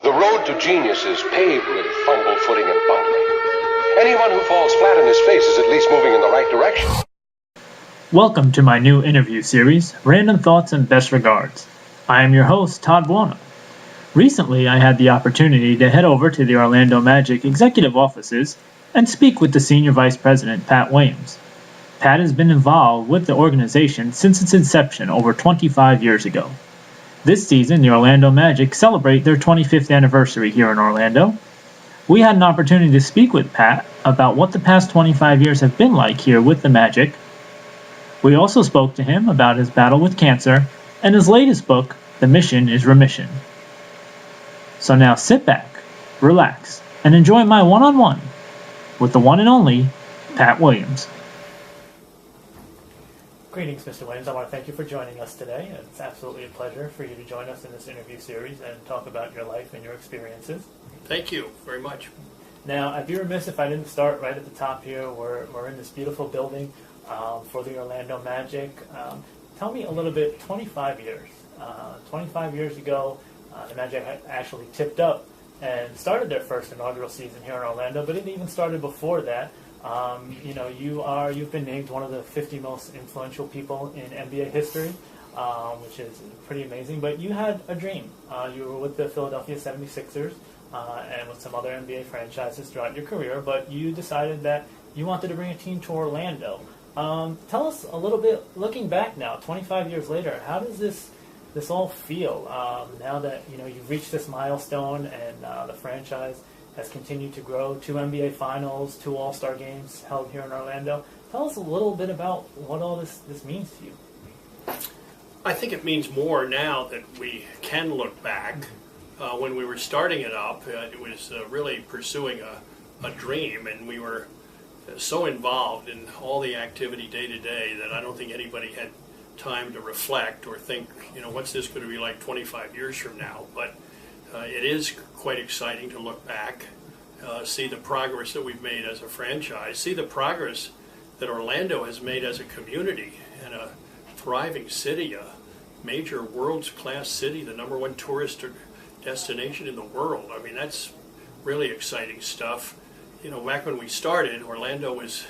The road to genius is paved with fumble, footing, and bumbling. Anyone who falls flat on his face is at least moving in the right direction. Welcome to my new interview series, Random Thoughts and Best Regards. I am your host, Todd Buono. Recently, I had the opportunity to head over to the Orlando Magic executive offices and speak with the Senior Vice President, Pat Williams. Pat has been involved with the organization since its inception over 25 years ago. This season, the Orlando Magic celebrate their 25th anniversary here in Orlando. We had an opportunity to speak with Pat about what the past 25 years have been like here with the Magic. We also spoke to him about his battle with cancer and his latest book, The Mission is Remission. So now sit back, relax, and enjoy my one-on-one with the one and only Pat Williams. Greetings, Mr. Williams. I want to thank you for joining us today. It's absolutely a pleasure for you to join us in this interview series and talk about your life and your experiences. Thank you very much. Now, I'd be remiss if I didn't start right at the top here. We're in this beautiful building for the Orlando Magic. Tell me a little bit, 25 years. 25 years ago, the Magic actually tipped up and started their first inaugural season here in Orlando, but it even started before that. You've been named one of the 50 most influential people in NBA history, which is pretty amazing. But you had a dream. You were with the Philadelphia 76ers and with some other NBA franchises throughout your career, but you decided that you wanted to bring a team to Orlando. Tell us a little bit, looking back now, 25 years later, how does this all feel now that you've reached this milestone and the franchise has continued to grow? 2 NBA Finals, 2 All-Star games held here in Orlando. Tell us a little bit about what all this means to you. I think it means more now that we can look back. When we were starting it up, it was really pursuing a dream, and we were so involved in all the activity day to day that I don't think anybody had time to reflect or think, what's this going to be like 25 years from now? But it is quite exciting to look back, see the progress that we've made as a franchise, see the progress that Orlando has made as a community and a thriving city, a major world-class city, the #1 tourist destination in the world. I mean, that's really exciting stuff. Back when we started, Orlando was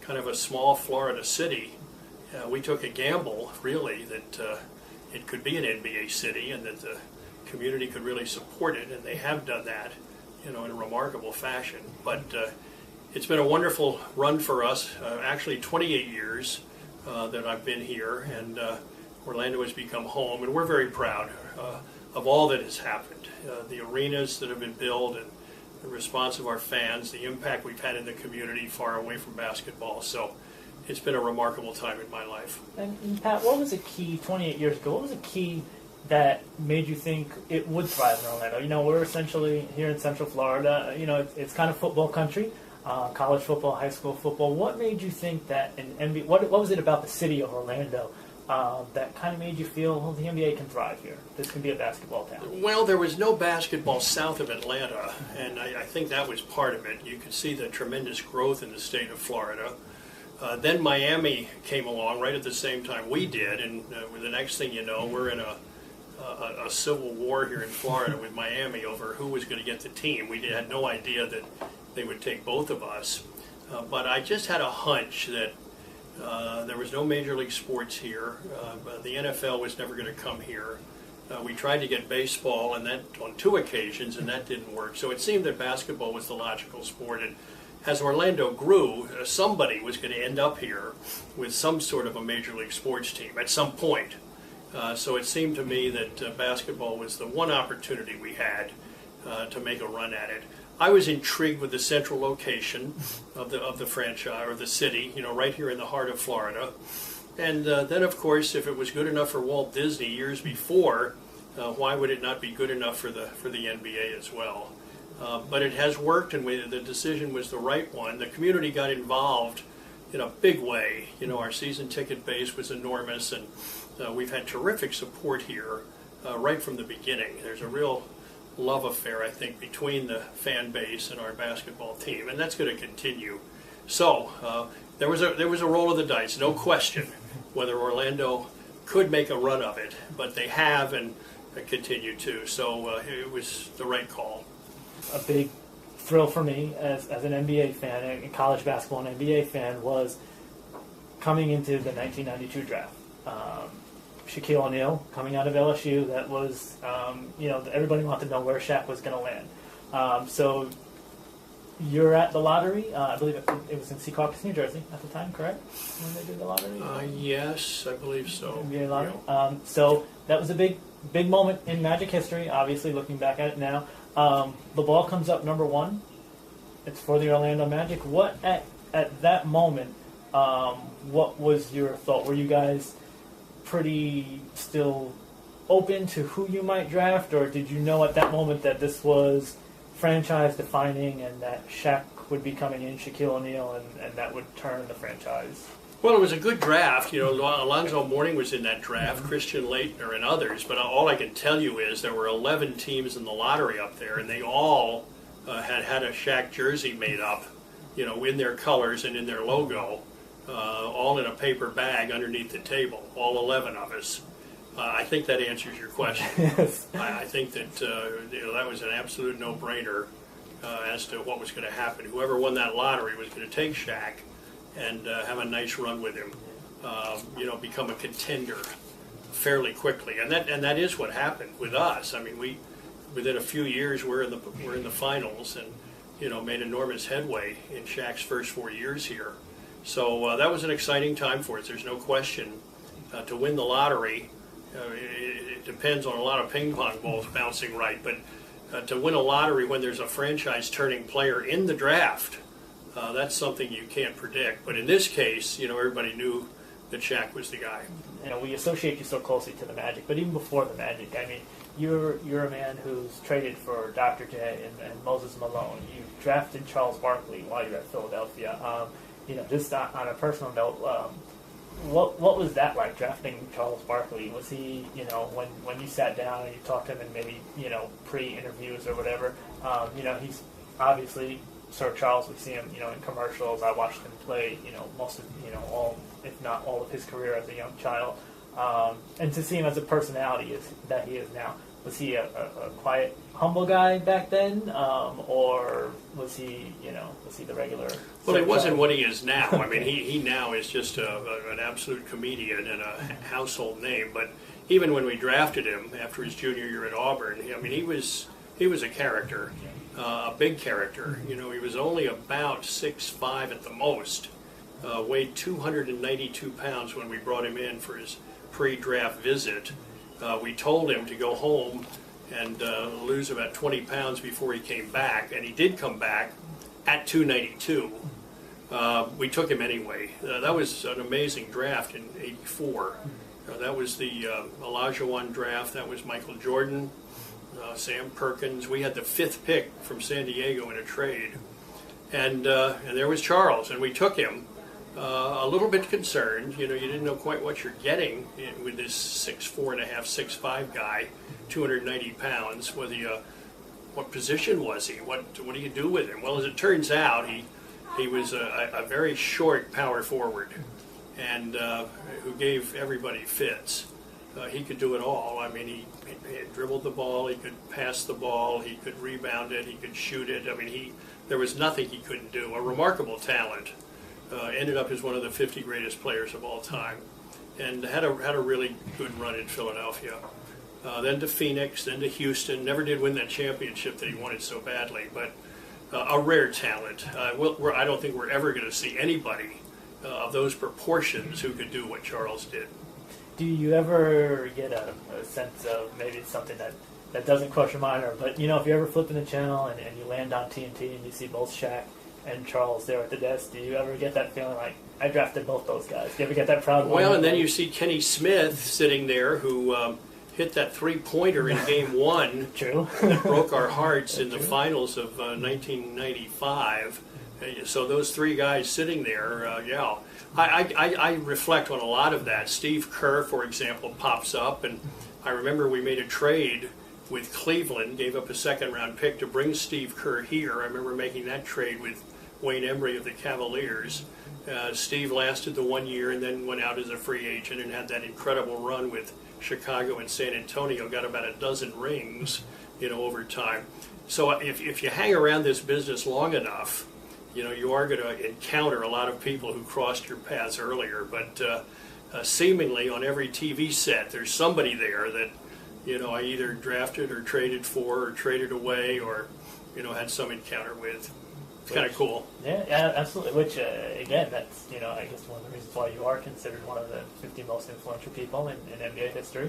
kind of a small Florida city. We took a gamble, really, that it could be an NBA city and that the community could really support it, and they have done that, in a remarkable fashion. But it's been a wonderful run for us. Actually, 28 years that I've been here, and Orlando has become home, and we're very proud of all that has happened. The arenas that have been built and the response of our fans, the impact we've had in the community far away from basketball. So it's been a remarkable time in my life. And Pat, what was a key 28 years ago? What was a key that made you think it would thrive in Orlando? We're essentially here in Central Florida. It's kind of football country, college football, high school football. What made you think that an NBA? What was it about the city of Orlando that kind of made you feel, well, the NBA can thrive here? This can be a basketball town. Well, there was no basketball south of Atlanta, and I think that was part of it. You could see the tremendous growth in the state of Florida. Then Miami came along right at the same time we did, and the next thing you know, we're in a civil war here in Florida with Miami over who was going to get the team. We had no idea that they would take both of us, but I just had a hunch that there was no Major League sports here. The NFL was never going to come here. We tried to get baseball, and that on 2 occasions, and that didn't work. So it seemed that basketball was the logical sport, and as Orlando grew, somebody was going to end up here with some sort of a Major League sports team at some point. So it seemed to me that basketball was the one opportunity we had to make a run at it. I was intrigued with the central location of the franchise, or the city, right here in the heart of Florida. And then, of course, if it was good enough for Walt Disney years before, why would it not be good enough for the NBA as well? But it has worked, and the decision was the right one. The community got involved in a big way. Our season ticket base was enormous, and we've had terrific support here right from the beginning. There's a real love affair, I think, between the fan base and our basketball team, and that's going to continue. So there was a roll of the dice, no question, whether Orlando could make a run of it, but they have, and continue too. So it was the right call. A big thrill for me as an NBA fan, a college basketball and NBA fan, was coming into the 1992 draft. Shaquille O'Neal coming out of LSU, that was, everybody wanted to know where Shaq was going to land. So you're at the lottery. I believe it was in Secaucus, New Jersey at the time, correct? When they did the lottery? Yes, I believe so. NBA lottery. Yeah. So that was a big moment in Magic history, obviously, looking back at it now. The ball comes up number 1. It's for the Orlando Magic. What at that moment, what was your thought? Were you guys pretty still open to who you might draft, or did you know at that moment that this was franchise defining and that Shaq would be coming in, Shaquille O'Neal, and that would turn the franchise? Well, it was a good draft. Alonzo Mourning was in that draft, Christian Laettner and others, but all I can tell you is there were 11 teams in the lottery up there, and they all had a Shaq jersey made up, in their colors and in their logo, all in a paper bag underneath the table, all 11 of us. I think that answers your question. Yes. I think that that was an absolute no-brainer as to what was going to happen. Whoever won that lottery was going to take Shaq and have a nice run with him, become a contender fairly quickly, and that is what happened with us. I mean, within a few years we're in the finals, and made enormous headway in Shaq's first 4 years here. So that was an exciting time for us. There's no question. To win the lottery, it depends on a lot of ping pong balls bouncing right, but to win a lottery when there's a franchise-turning player in the draft, that's something you can't predict. But in this case, everybody knew that Shaq was the guy. We associate you so closely to the Magic, but even before the Magic, I mean, you're a man who's traded for Dr. J and Moses Malone. You drafted Charles Barkley while you're at Philadelphia. Just on a personal note, what was that like, drafting Charles Barkley? Was he, when you sat down and you talked to him and maybe, pre-interviews or whatever, he's obviously Sir Charles. We see him, in commercials. I watched him play, most of, all, if not all of his career as a young child. And to see him as a personality that he is now. Was he a quiet, humble guy back then, or was he the regular? Well, he wasn't what he is now. I mean, he now is just an absolute comedian and a household name. But even when we drafted him after his junior year at Auburn, I mean, he was a character, a big character. He was only about 6'5" at the most, weighed 292 pounds when we brought him in for his pre-draft visit. We told him to go home and lose about 20 pounds before he came back, and he did come back at 292. We took him anyway. That was an amazing draft in '84. That was the Olajuwon draft. That was Michael Jordan, Sam Perkins. We had the 5th pick from San Diego in a trade, and there was Charles, and we took him. A little bit concerned, you didn't know quite what you're getting with this 6'4.5", 6'5" guy, 290 pounds. What position was he? What do you do with him? Well, as it turns out, he was a very short power forward, and who gave everybody fits. He could do it all. I mean, he dribbled the ball, he could pass the ball, he could rebound it, he could shoot it. I mean, there was nothing he couldn't do. A remarkable talent. Ended up as one of the 50 greatest players of all time, and had a really good run in Philadelphia. Then to Phoenix, then to Houston. Never did win that championship that he wanted so badly, but a rare talent. I don't think we're ever going to see anybody of those proportions who could do what Charles did. Do you ever get a sense of, maybe it's something that doesn't cross your mind, but if you ever flip in the channel and you land on TNT and you see both Shaq and Charles there at the desk, do you ever get that feeling like, I drafted both those guys? Do you ever get that proud moment? Well, and then you see Kenny Smith sitting there, who hit that three-pointer in Game 1. True. That broke our hearts in the finals of 1995. So those three guys sitting there, I reflect on a lot of that. Steve Kerr, for example, pops up, and I remember we made a trade with Cleveland, gave up a second-round pick to bring Steve Kerr here. I remember making that trade with Wayne Embry of the Cavaliers, Steve lasted the 1 year and then went out as a free agent and had that incredible run with Chicago and San Antonio, got about a dozen rings, over time. So if you hang around this business long enough, you are going to encounter a lot of people who crossed your paths earlier. But seemingly on every TV set, there's somebody there that, I either drafted or traded for or traded away or, had some encounter with. It's kind of cool. Yeah, absolutely. Which, again, that's, I guess one of the reasons why you are considered one of the 50 most influential people in NBA history,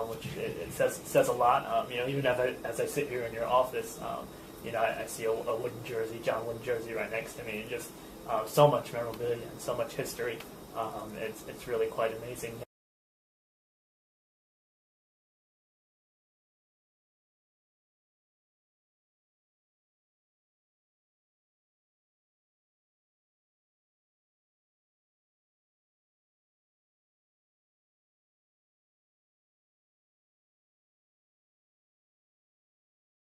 which it says a lot. Even as I sit here in your office, I see a wooden jersey, John Wooden jersey right next to me, and just so much memorabilia and so much history. It's really quite amazing.